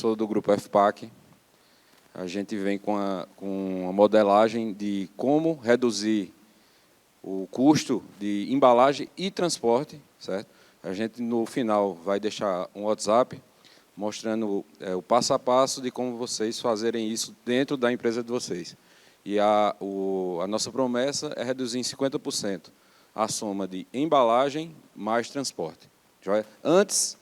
sou do grupo FPAC. A gente vem com uma modelagem de como reduzir o custo de embalagem e transporte, certo? A gente, no final, vai deixar um WhatsApp mostrando o passo a passo de como vocês fazerem isso dentro da empresa de vocês. E a nossa promessa é reduzir em 50% a soma de embalagem mais transporte. Antes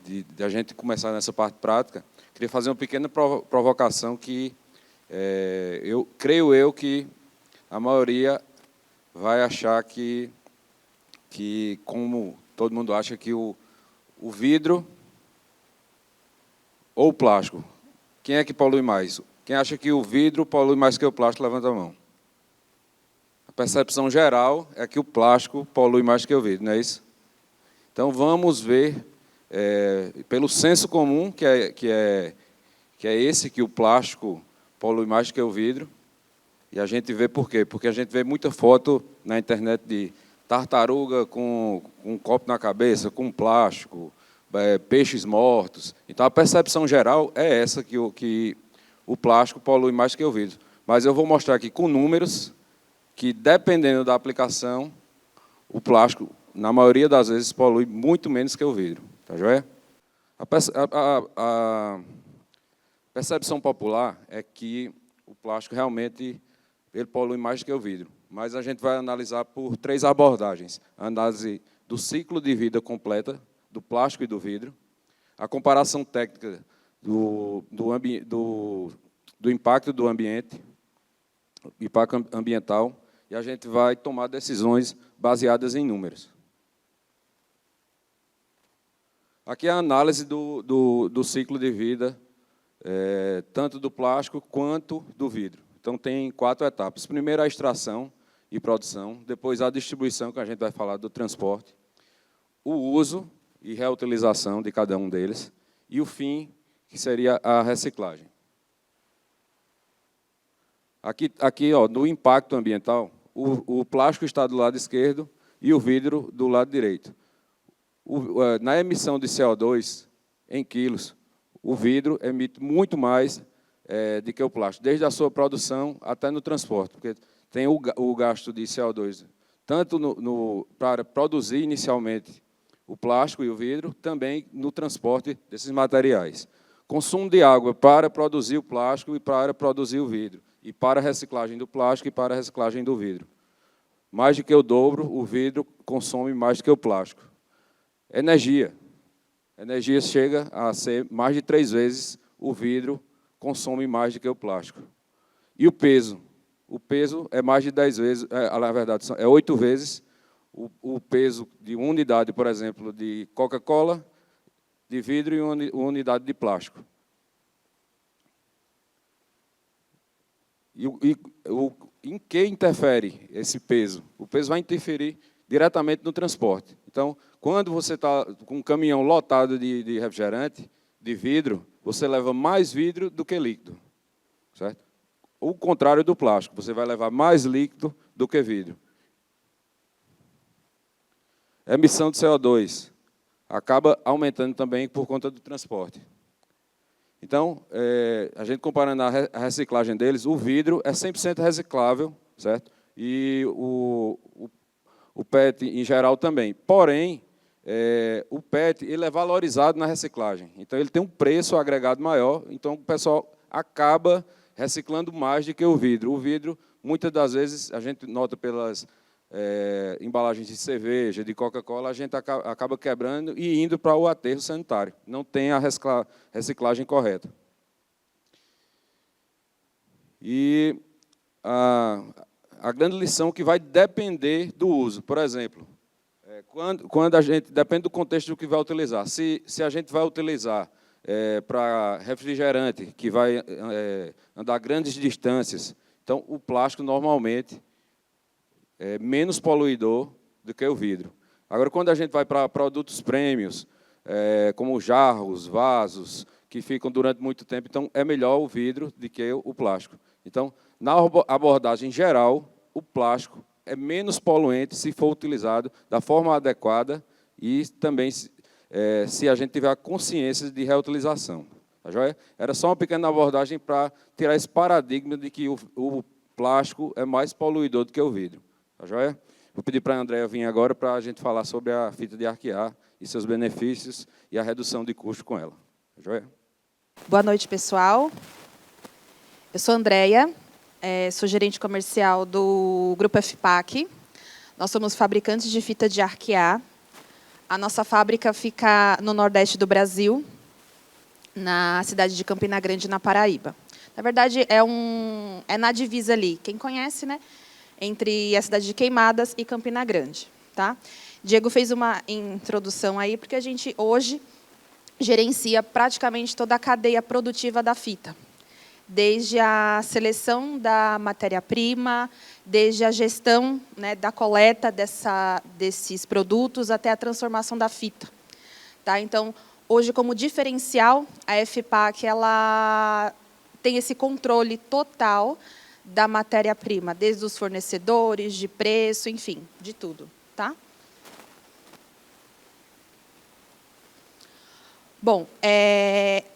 de a gente começar nessa parte prática, queria fazer uma pequena provocação que creio eu que a maioria vai achar que como todo mundo acha que o vidro ou o plástico, quem é que polui mais? Quem acha que o vidro polui mais que o plástico, levanta a mão. A percepção geral é que o plástico polui mais que o vidro, não é isso? Então, vamos ver, pelo senso comum, que é esse, que o plástico polui mais que o vidro, e a gente vê por quê? Porque a gente vê muita foto na internet de tartaruga com um copo na cabeça, com plástico, peixes mortos. Então, a percepção geral é essa, que o plástico polui mais que o vidro. Mas eu vou mostrar aqui com números que, dependendo da aplicação, o plástico, na maioria das vezes, polui muito menos que o vidro. Tá joia? A percepção popular é que o plástico realmente ele polui mais que o vidro. Mas a gente vai analisar por 3 abordagens. A análise do ciclo de vida completa do plástico e do vidro, a comparação técnica do impacto do ambiente, impacto ambiental, e a gente vai tomar decisões baseadas em números. Aqui é a análise do ciclo de vida, tanto do plástico quanto do vidro. Então, tem 4 etapas. Primeiro, a extração e produção, depois a distribuição, que a gente vai falar do transporte, o uso e reutilização de cada um deles, e o fim, que seria a reciclagem. Aqui no impacto ambiental, o plástico está do lado esquerdo e o vidro do lado direito. Na emissão de CO2 em quilos, o vidro emite muito mais do que o plástico, desde a sua produção até no transporte, porque tem o gasto de CO2, tanto para produzir inicialmente o plástico e o vidro, também no transporte desses materiais. Consumo de água para produzir o plástico e para produzir o vidro, e para a reciclagem do plástico e para a reciclagem do vidro. Mais do que o dobro, o vidro consome mais do que o plástico. Energia. A energia chega a ser mais de 3 vezes o vidro consome mais do que o plástico. E o peso. O peso é mais de 10 vezes, na verdade, é 8 vezes o peso de uma unidade, por exemplo, de Coca-Cola, de vidro, e uma unidade de plástico. Em que interfere esse peso? O peso vai interferir diretamente no transporte. Então, quando você está com um caminhão lotado de refrigerante, de vidro, você leva mais vidro do que líquido, certo? O contrário do plástico, você vai levar mais líquido do que vidro. A emissão de CO2 acaba aumentando também por conta do transporte. Então, a gente comparando a reciclagem deles, o vidro é 100% reciclável, certo? E o PET, em geral, também. Porém, o PET ele é valorizado na reciclagem. Então, ele tem um preço agregado maior, então o pessoal acaba reciclando mais do que o vidro. O vidro, muitas das vezes, a gente nota pelas embalagens de cerveja, de Coca-Cola, a gente acaba quebrando e indo para o aterro sanitário. Não tem a reciclagem correta. E a grande lição que vai depender do uso. Por exemplo, quando a gente... Depende do contexto do que vai utilizar. Se a gente vai utilizar para refrigerante, que vai andar grandes distâncias, então o plástico normalmente é menos poluidor do que o vidro. Agora, quando a gente vai para produtos prêmios, como jarros, vasos, que ficam durante muito tempo, então é melhor o vidro do que o plástico. Então, na abordagem geral, o plástico é menos poluente se for utilizado da forma adequada e também se a gente tiver a consciência de reutilização. Tá joia? Era só uma pequena abordagem para tirar esse paradigma de que o plástico é mais poluidor do que o vidro. Tá joia? Vou pedir para a Andréia vir agora para a gente falar sobre a fita de arquear e seus benefícios e a redução de custo com ela. Tá joia? Boa noite, pessoal. Eu sou a Andréia, sou gerente comercial do Grupo FPAC. Nós somos fabricantes de fita de arquear. A nossa fábrica fica no Nordeste do Brasil, na cidade de Campina Grande, na Paraíba. Na verdade, é na divisa ali, quem conhece, né? Entre a cidade de Queimadas e Campina Grande. Tá? Diego fez uma introdução aí, porque a gente hoje gerencia praticamente toda a cadeia produtiva da fita. Desde a seleção da matéria-prima, desde a gestão, né, da coleta desses produtos até a transformação da fita. Tá? Então, hoje, como diferencial, a FPAC ela tem esse controle total da matéria-prima, desde os fornecedores, de preço, enfim, de tudo. Tá? Bom,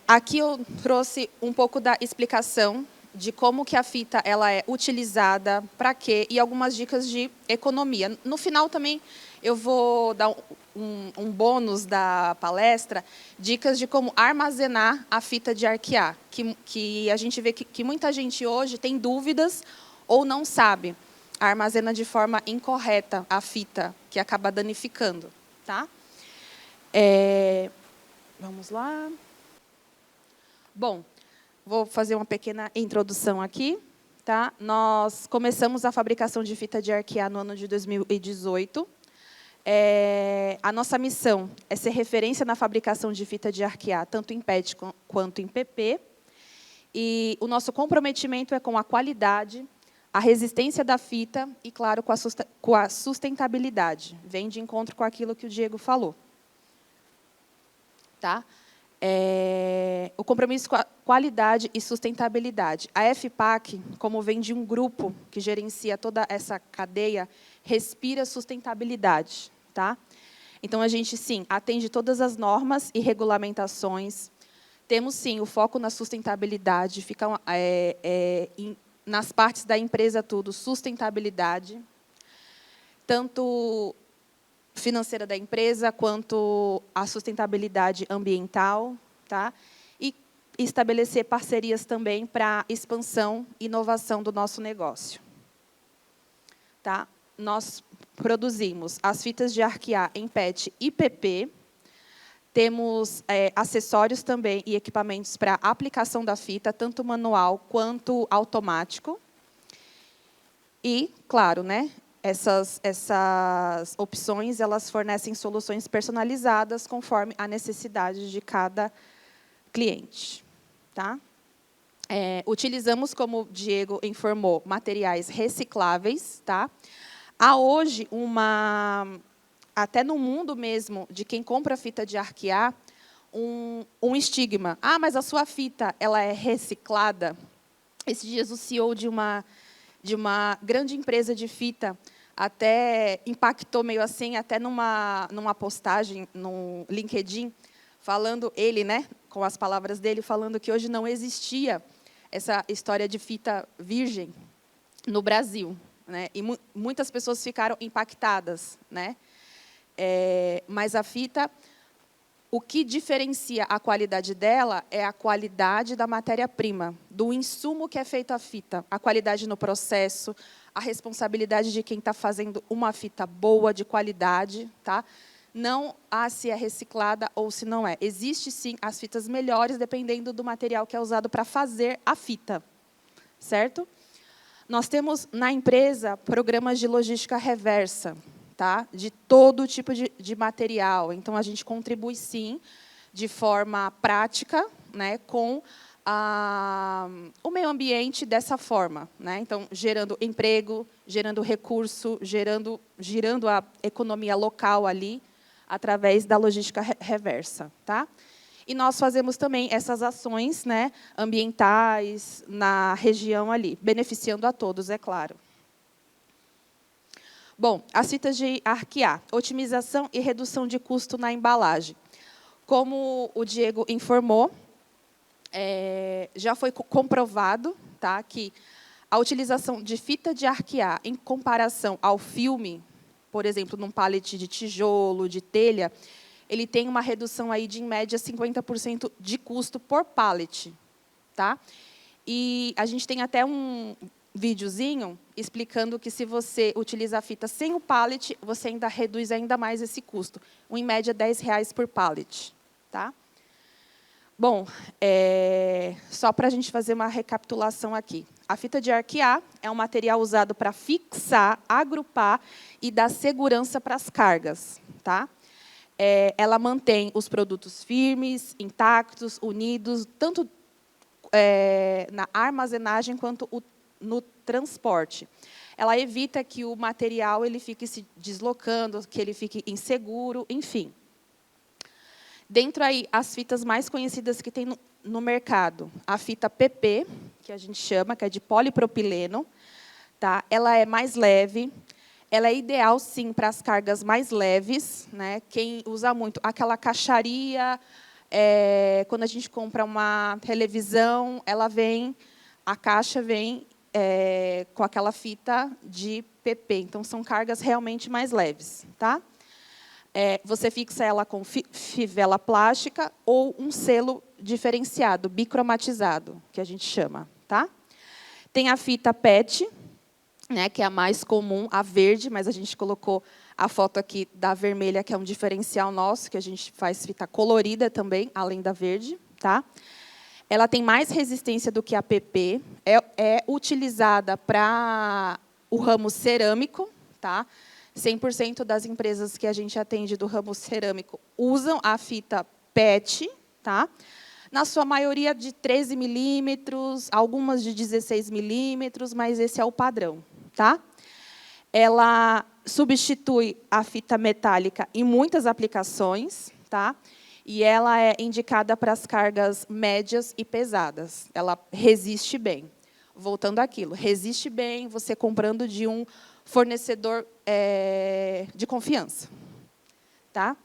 aqui eu trouxe um pouco da explicação de como que a fita ela é utilizada, para quê, e algumas dicas de economia. No final também eu vou dar um bônus da palestra, dicas de como armazenar a fita de arquear, que a gente vê que muita gente hoje tem dúvidas ou não sabe, armazena de forma incorreta a fita, que acaba danificando. Tá? Vamos lá. Bom, vou fazer uma pequena introdução aqui. Tá? Nós começamos a fabricação de fita de arquear no ano de 2018. A nossa missão é ser referência na fabricação de fita de arquear, tanto em PET quanto em PP. E o nosso comprometimento é com a qualidade, a resistência da fita e, claro, com a sustentabilidade. Vem de encontro com aquilo que o Diego falou. Tá? O compromisso com a qualidade e sustentabilidade. A FPAC, como vem de um grupo que gerencia toda essa cadeia, respira sustentabilidade. Tá? Então, a gente, sim, atende todas as normas e regulamentações. Temos, sim, o foco na sustentabilidade, fica nas partes da empresa tudo, sustentabilidade, tanto financeira da empresa, quanto a sustentabilidade ambiental, tá? E estabelecer parcerias também para expansão e inovação do nosso negócio. Tá? Nós produzimos as fitas de arquear em PET e PP, temos acessórios também e equipamentos para aplicação da fita, tanto manual quanto automático. E, claro, né, essas opções elas fornecem soluções personalizadas conforme a necessidade de cada cliente. Tá? Utilizamos, como o Diego informou, materiais recicláveis. Tá? Há hoje até no mundo mesmo, de quem compra fita de arquear, um estigma. Ah, mas a sua fita ela é reciclada? Esses dias o CEO de uma grande empresa de fita até impactou meio assim, até numa postagem no LinkedIn, falando, ele, né, com as palavras dele, falando que hoje não existia essa história de fita virgem no Brasil. Né, e muitas pessoas ficaram impactadas. Né? Mas a fita, o que diferencia a qualidade dela é a qualidade da matéria-prima, do insumo que é feito a fita, a qualidade no processo, a responsabilidade de quem está fazendo uma fita boa, de qualidade. Tá? Não se é reciclada ou se não é. Existe, sim, as fitas melhores, dependendo do material que é usado para fazer a fita. Certo? Nós temos, na empresa, programas de logística reversa, tá? De todo tipo de material. Então, a gente contribui, sim, de forma prática, né, com o meio ambiente dessa forma. Né? Então, gerando emprego, gerando recurso, girando a economia local ali, através da logística reversa. Tá? E nós fazemos também essas ações, né, ambientais na região ali, beneficiando a todos, é claro. Bom, as fitas de arquear, otimização e redução de custo na embalagem. como o Diego informou, já foi comprovado, tá, que a utilização de fita de arquear em comparação ao filme, por exemplo, num pallet de tijolo, de telha, ele tem uma redução aí de, em média, 50% de custo por pallet. Tá? E a gente tem até um videozinho explicando que, se você utiliza a fita sem o pallet, você ainda reduz ainda mais esse custo. Em média, R$10 por pallet. Tá? Bom, só para a gente fazer uma recapitulação aqui. A fita de arquear é um material usado para fixar, agrupar e dar segurança para as cargas. Tá? Ela mantém os produtos firmes, intactos, unidos, tanto na armazenagem quanto no transporte. Ela evita que o material ele fique se deslocando, que ele fique inseguro, enfim. Dentro aí, as fitas mais conhecidas que tem no mercado, a fita PP, que a gente chama, que é de polipropileno, tá? Ela é mais leve, ela é ideal, sim, para as cargas mais leves, né? Quem usa muito aquela caixaria, quando a gente compra uma televisão, a caixa vem com aquela fita de PP. Então, são cargas realmente mais leves. Tá? Você fixa ela com fivela plástica ou um selo diferenciado, bicromatizado, que a gente chama. Tá? Tem a fita PET, né, que é a mais comum, a verde, mas a gente colocou a foto aqui da vermelha, que é um diferencial nosso, que a gente faz fita colorida também, além da verde. Tá? Ela tem mais resistência do que a PP, é utilizada para o ramo cerâmico. Tá? 100% das empresas que a gente atende do ramo cerâmico usam a fita PET, tá? Na sua maioria de 13 milímetros, algumas de 16 milímetros, mas esse é o padrão. Tá? Ela substitui a fita metálica em muitas aplicações, tá? E ela é indicada para as cargas médias e pesadas. Ela resiste bem. Voltando àquilo, resiste bem você comprando de um fornecedor de confiança. Tá?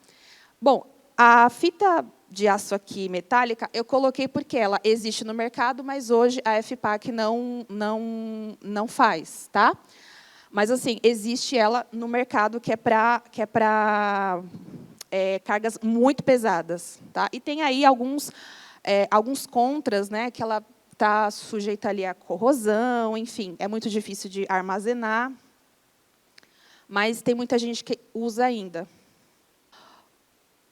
Bom, a fita de aço aqui metálica, eu coloquei porque ela existe no mercado, mas hoje a FPAC não faz. Tá? Mas, assim, existe ela no mercado, que é para cargas muito pesadas. Tá? E tem aí alguns contras, né, que ela está sujeita ali à corrosão, enfim, é muito difícil de armazenar, mas tem muita gente que usa ainda.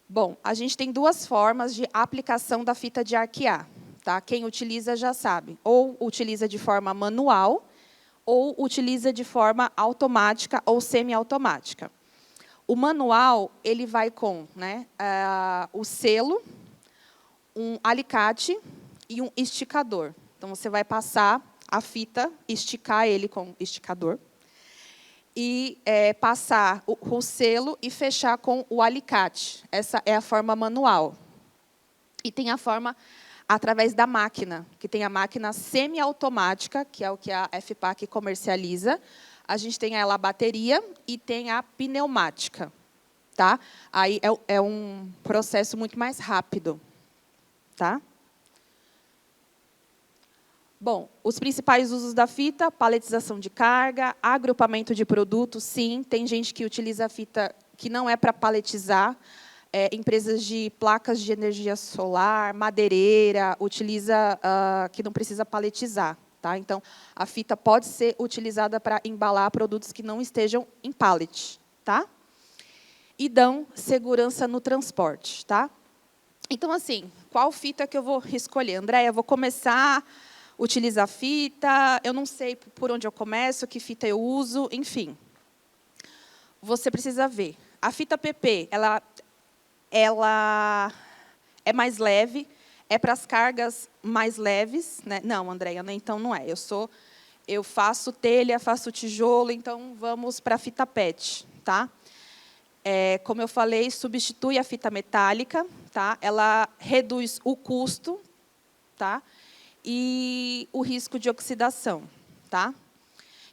Bom, a gente tem duas formas de aplicação da fita de arquear. Tá? Quem utiliza já sabe. Ou utiliza de forma manual, ou utiliza de forma automática ou semiautomática. O manual ele vai com, né, o selo, um alicate e um esticador. Então, você vai passar a fita, esticar ele com esticador, e passar o selo e fechar com o alicate. Essa é a forma manual. E tem a forma através da máquina, que tem a máquina semiautomática, que é o que a FPAC comercializa. A gente tem ela a bateria e tem a pneumática. Tá? Aí é um processo muito mais rápido. Tá? Bom, os principais usos da fita: paletização de carga, agrupamento de produtos, sim. Tem gente que utiliza a fita que não é para paletizar. Empresas de placas de energia solar, madeireira, utiliza que não precisa paletizar. Tá? Então, a fita pode ser utilizada para embalar produtos que não estejam em pallet. Tá? E dão segurança no transporte. Tá? Então, assim, qual fita que eu vou escolher? Andréia, eu vou começar a utilizar fita, eu não sei por onde eu começo, que fita eu uso, enfim. Você precisa ver. A fita PP, ela é mais leve, é para as cargas mais leves. Né? Não, Andréia, então não é. Eu faço telha, faço tijolo, então vamos para a fita PET. Tá? Como eu falei, substitui a fita metálica. Tá? Ela reduz o custo, tá? E o risco de oxidação. Tá?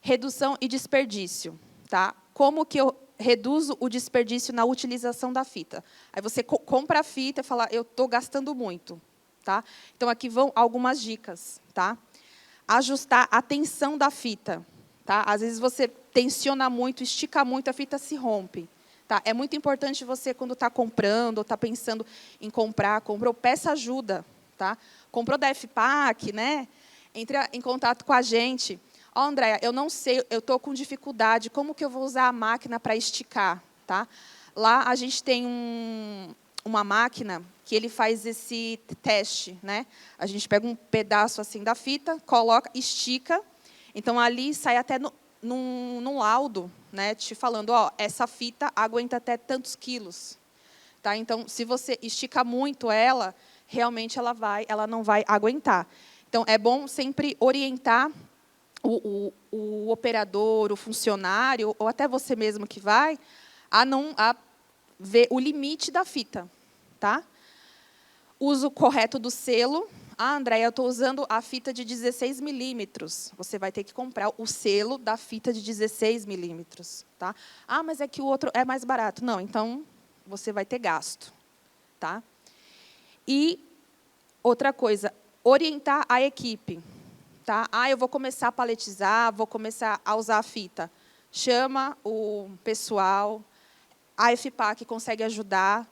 Redução e desperdício. Tá? Como que eu reduz o desperdício na utilização da fita. Aí você compra a fita e fala, eu estou gastando muito. Tá? Então, aqui vão algumas dicas. Tá? Ajustar a tensão da fita. Tá? Às vezes, você tensiona muito, estica muito, a fita se rompe. Tá? É muito importante você, quando está comprando, ou está pensando em comprar, comprou, peça ajuda. Tá? Comprou da FPAC, né? Entre em contato com a gente. Ó, Andréia, eu não sei, eu estou com dificuldade, como que eu vou usar a máquina para esticar? Tá? Lá a gente tem uma máquina que ele faz esse teste. Né? A gente pega um pedaço assim da fita, coloca, estica, então ali sai até num laudo, né, te falando, ó, essa fita aguenta até tantos quilos. Tá? Então, se você estica muito ela, realmente ela não vai aguentar. Então, é bom sempre orientar o operador, o funcionário, ou até você mesmo que vai, a ver o limite da fita. Tá? Uso correto do selo. Ah, Andréia, eu estou usando a fita de 16 milímetros. Você vai ter que comprar o selo da fita de 16 milímetros. Tá? Ah, mas é que o outro é mais barato. Não, então você vai ter gasto. Tá? E outra coisa, orientar a equipe. Tá? Ah, eu vou começar a paletizar, vou começar a usar a fita. Chama o pessoal, a FPAC consegue ajudar.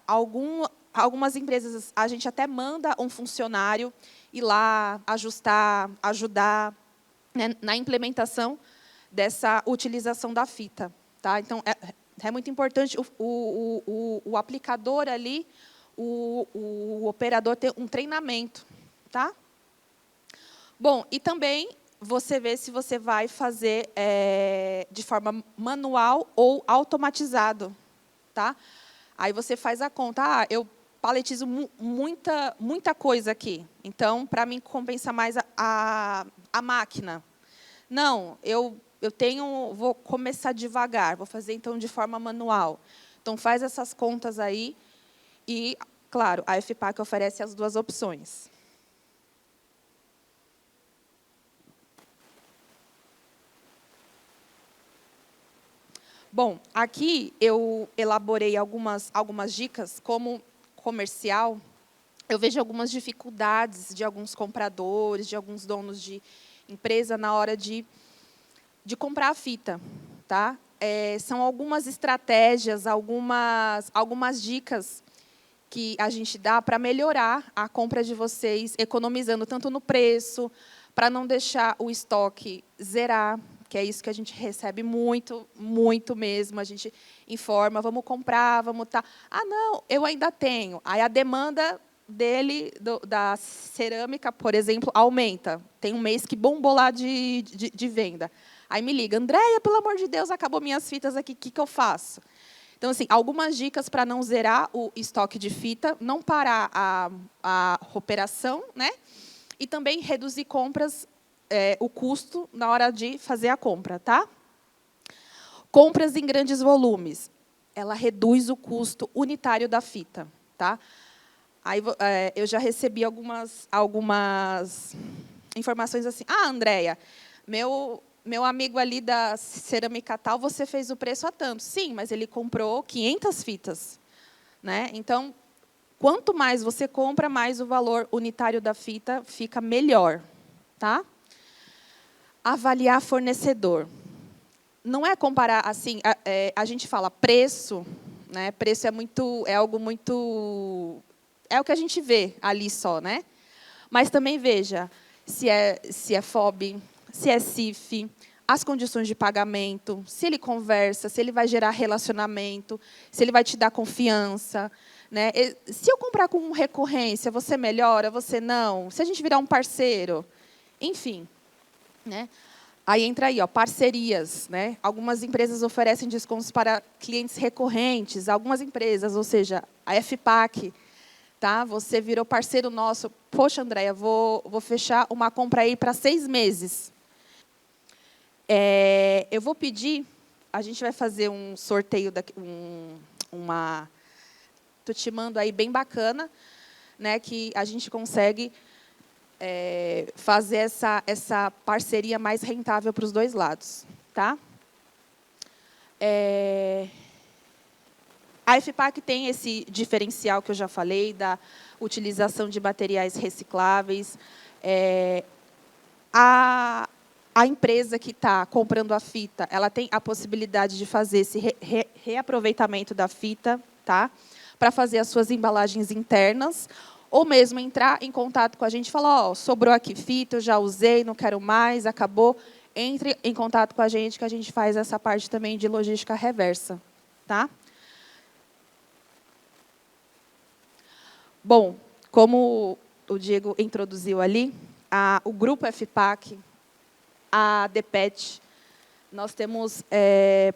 Algumas empresas, a gente até manda um funcionário ir lá, ajustar, ajudar, né, na implementação dessa utilização da fita. Tá? Então, é muito importante o aplicador ali, o operador ter um treinamento. Tá? Bom, e também você vê se você vai fazer de forma manual ou automatizado. Tá? Aí você faz a conta. Ah, eu paletizo muita coisa aqui. Então, para mim, compensa mais a máquina. Não, vou começar devagar, vou fazer, então, de forma manual. Então, faz essas contas aí e, claro, a FPAC oferece as duas opções. Bom, aqui eu elaborei algumas dicas. Como comercial, eu vejo algumas dificuldades de alguns compradores, de alguns donos de empresa na hora de comprar a fita. Tá? São algumas estratégias, algumas dicas que a gente dá para melhorar a compra de vocês, economizando tanto no preço, para não deixar o estoque zerar, que é isso que a gente recebe muito mesmo. A gente informa, vamos comprar, vamos estar. Ah, não, eu ainda tenho. Aí a demanda da cerâmica, por exemplo, aumenta. Tem um mês que bombou lá de venda. Aí me liga, Andréia, pelo amor de Deus, acabou minhas fitas aqui, o que eu faço? Então, assim, algumas dicas para não zerar o estoque de fita, não parar a operação, né? E também reduzir compras, o custo na hora de fazer a compra. Tá? Compras em grandes volumes. Ela reduz o custo unitário da fita. Tá? Aí, eu já recebi algumas informações assim. Ah, Andréia, meu amigo ali da cerâmica tal, você fez o preço a tanto. Sim, mas ele comprou 500 fitas. Né? Então, quanto mais você compra, mais o valor unitário da fita fica melhor. Tá? Avaliar fornecedor. Não é comparar assim, a gente fala preço, né? Preço é algo muito, é o que a gente vê ali só, né? Mas também veja se é FOB, se é CIF, as condições de pagamento, se ele conversa, se ele vai gerar relacionamento, se ele vai te dar confiança, né? Se eu comprar com recorrência, você melhora, você não? Se a gente virar um parceiro, enfim, né? Aí entra aí, ó, parcerias, né? Algumas empresas oferecem descontos para clientes recorrentes, algumas empresas, ou seja, a FPAC, tá? Você virou parceiro nosso. Poxa, Andréia, vou fechar uma compra aí para 6 meses. Eu vou pedir, a gente vai fazer um sorteio, estou te mandando aí bem bacana, né? Que a gente consegue fazer essa parceria mais rentável para os dois lados. Tá? A FPAC tem esse diferencial que eu já falei, da utilização de materiais recicláveis. A empresa que está comprando a fita, ela tem a possibilidade de fazer esse reaproveitamento da fita, tá? Para fazer as suas embalagens internas, ou mesmo entrar em contato com a gente e falar, sobrou aqui fita, eu já usei, não quero mais, acabou. Entre em contato com a gente, que a gente faz essa parte também de logística reversa. Tá? Bom, como o Diego introduziu ali, o Grupo FPAC, a DPET, nós temos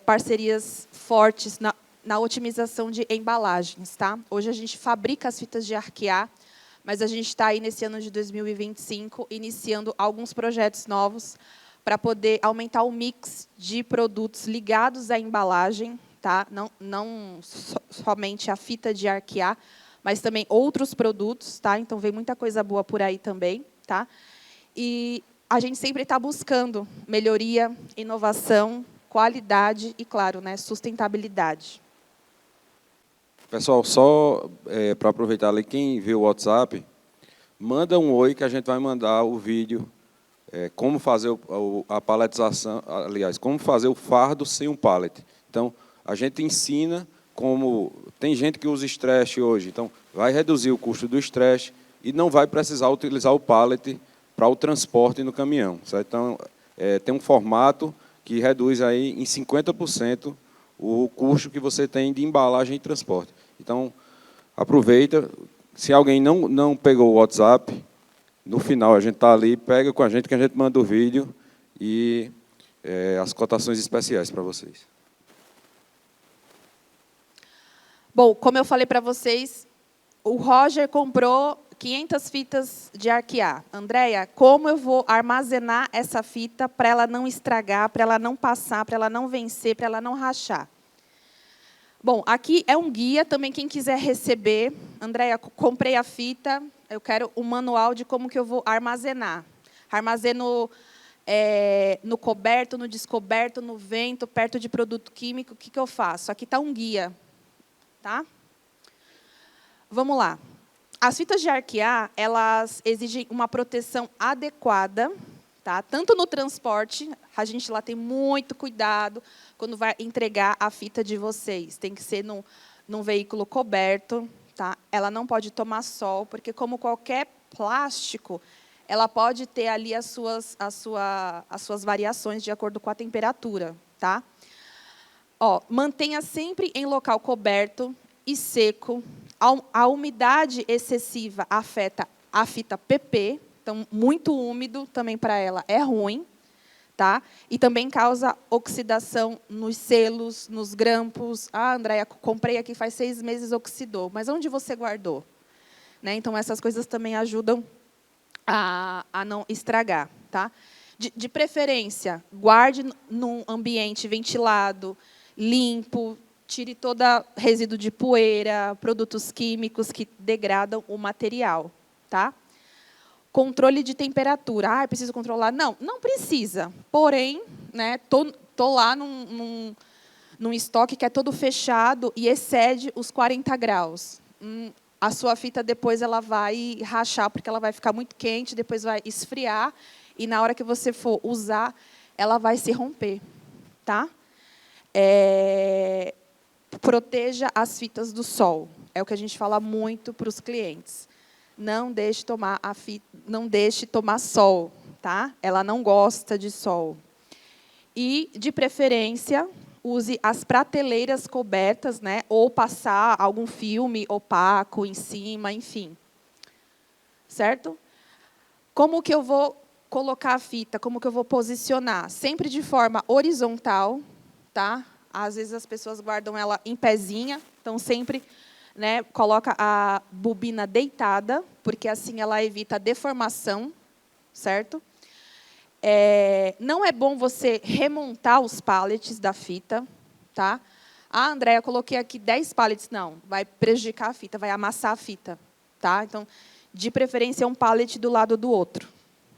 parcerias fortes na otimização de embalagens. Tá? Hoje a gente fabrica as fitas de arquear, mas a gente está aí nesse ano de 2025 iniciando alguns projetos novos para poder aumentar o mix de produtos ligados à embalagem, tá? Não somente a fita de arquear, mas também outros produtos. Tá? Então, vem muita coisa boa por aí também. Tá? E a gente sempre está buscando melhoria, inovação, qualidade e, claro, né, sustentabilidade. Pessoal, só para aproveitar ali, quem vê o WhatsApp, manda um oi que a gente vai mandar o vídeo, como fazer a paletização, aliás, como fazer o fardo sem um pallet. Então, a gente ensina como... Tem gente que usa stretch hoje, então vai reduzir o custo do stretch e não vai precisar utilizar o pallet para o transporte no caminhão. Certo? Então, tem um formato que reduz aí em 50% o custo que você tem de embalagem e transporte. Então, aproveita. Se alguém não pegou o WhatsApp, no final a gente está ali, pega com a gente que a gente manda o vídeo e as cotações especiais para vocês. Bom, como eu falei para vocês, o Roger comprou 500 fitas de arquear. Andréia, como eu vou armazenar essa fita para ela não estragar, para ela não passar, para ela não vencer, para ela não rachar? Bom, aqui é um guia, também quem quiser receber. Andréia, comprei a fita, eu quero um manual de como que eu vou armazenar. Armazeno no coberto, no descoberto, no vento, perto de produto químico, o que eu faço? Aqui está um guia. Tá? Vamos lá. As fitas de arquear, elas exigem uma proteção adequada, tá? Tanto no transporte, a gente lá tem muito cuidado quando vai entregar a fita de vocês. Tem que ser num veículo coberto, tá? Ela não pode tomar sol, porque como qualquer plástico, ela pode ter ali as suas variações de acordo com a temperatura, tá? Mantenha sempre em local coberto e seco. A umidade excessiva afeta a fita PP, então, muito úmido também para ela é ruim. Tá? E também causa oxidação nos selos, nos grampos. Andréia, comprei aqui faz 6 meses, oxidou. Mas onde você guardou? Né? Então, essas coisas também ajudam a não estragar. Tá? De preferência, guarde num ambiente ventilado, limpo, tire todo resíduo de poeira, produtos químicos que degradam o material. Tá? Controle de temperatura. Preciso controlar? Não precisa. Porém, né, tô lá num estoque que é todo fechado e excede os 40 graus. A sua fita depois ela vai rachar, porque ela vai ficar muito quente, depois vai esfriar, e na hora que você for usar, ela vai se romper. Tá? Proteja as fitas do sol. É o que a gente fala muito para os clientes. Não deixe tomar sol, tá? Ela não gosta de sol. E, de preferência, use as prateleiras cobertas, né? Ou passar algum filme opaco em cima, enfim. Certo? Como que eu vou colocar a fita? Como que eu vou posicionar? Sempre de forma horizontal, tá? Às vezes as pessoas guardam ela em pezinha, então sempre, né, coloca a bobina deitada, porque assim ela evita a deformação, certo? Não é bom você remontar os pallets da fita, tá? Andréia, coloquei aqui 10 pallets. Não, vai prejudicar a fita, vai amassar a fita, tá? Então, de preferência, um pallet do lado do outro,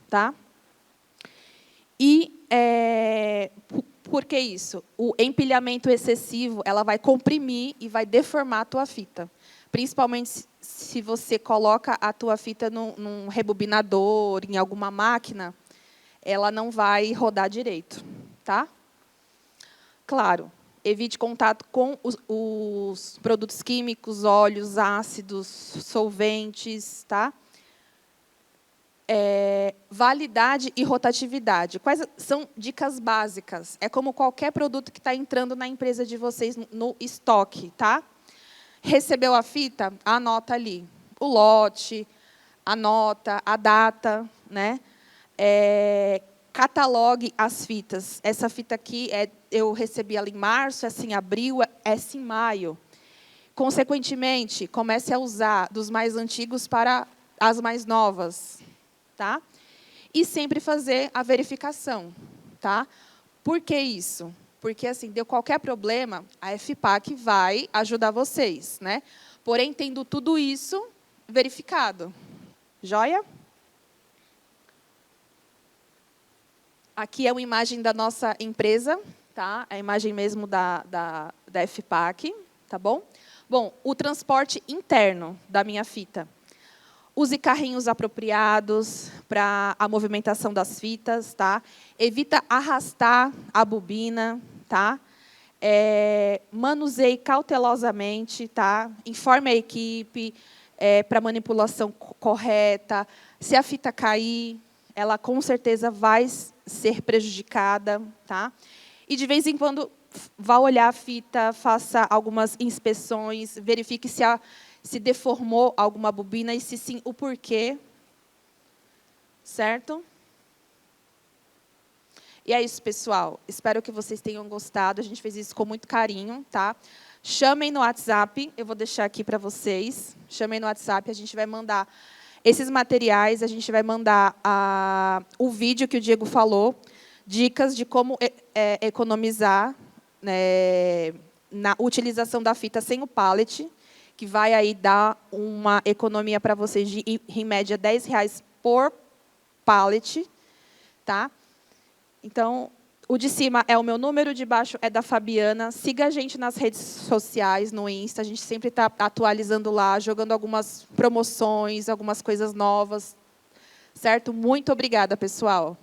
tá? E, por que isso? O empilhamento excessivo, ela vai comprimir e vai deformar a tua fita. Principalmente se você coloca a tua fita num rebobinador, em alguma máquina, ela não vai rodar direito, tá? Claro, evite contato com os produtos químicos, óleos, ácidos, solventes, tá? Validade e rotatividade. Quais são dicas básicas? É como qualquer produto que está entrando na empresa de vocês no estoque, tá? Recebeu a fita? Anota ali o lote, anota a data, né? Catalogue as fitas. Essa fita aqui, eu recebi ela em março, essa em abril, essa em maio. Consequentemente, comece a usar dos mais antigos para as mais novas. Tá? E sempre fazer a verificação. Tá? Por que isso? Porque, assim, deu qualquer problema, a FPAC vai ajudar vocês. Né? Porém, tendo tudo isso verificado. Joia? Aqui é uma imagem da nossa empresa, tá? A imagem mesmo da FPAC, tá bom? Bom, o transporte interno da minha fita. Use carrinhos apropriados para a movimentação das fitas, tá? Evita arrastar a bobina, tá? Manuseie cautelosamente, tá? Informe a equipe para manipulação correta. Se a fita cair, ela com certeza vai ser prejudicada, tá? E de vez em quando vá olhar a fita, faça algumas inspeções, verifique se deformou alguma bobina e se sim, o porquê. Certo? E é isso, pessoal. Espero que vocês tenham gostado. A gente fez isso com muito carinho, tá? Chamem no WhatsApp, eu vou deixar aqui para vocês. Chamem no WhatsApp, a gente vai mandar esses materiais, a gente vai mandar o vídeo que o Diego falou, dicas de como economizar, né, na utilização da fita sem o pallet, que vai aí dar uma economia para vocês de, em média, R$10 por pallet. Tá? Então, o de cima é o meu número, o de baixo é da Fabiana. Siga a gente nas redes sociais, no Insta. A gente sempre está atualizando lá, jogando algumas promoções, algumas coisas novas. Certo? Muito obrigada, pessoal.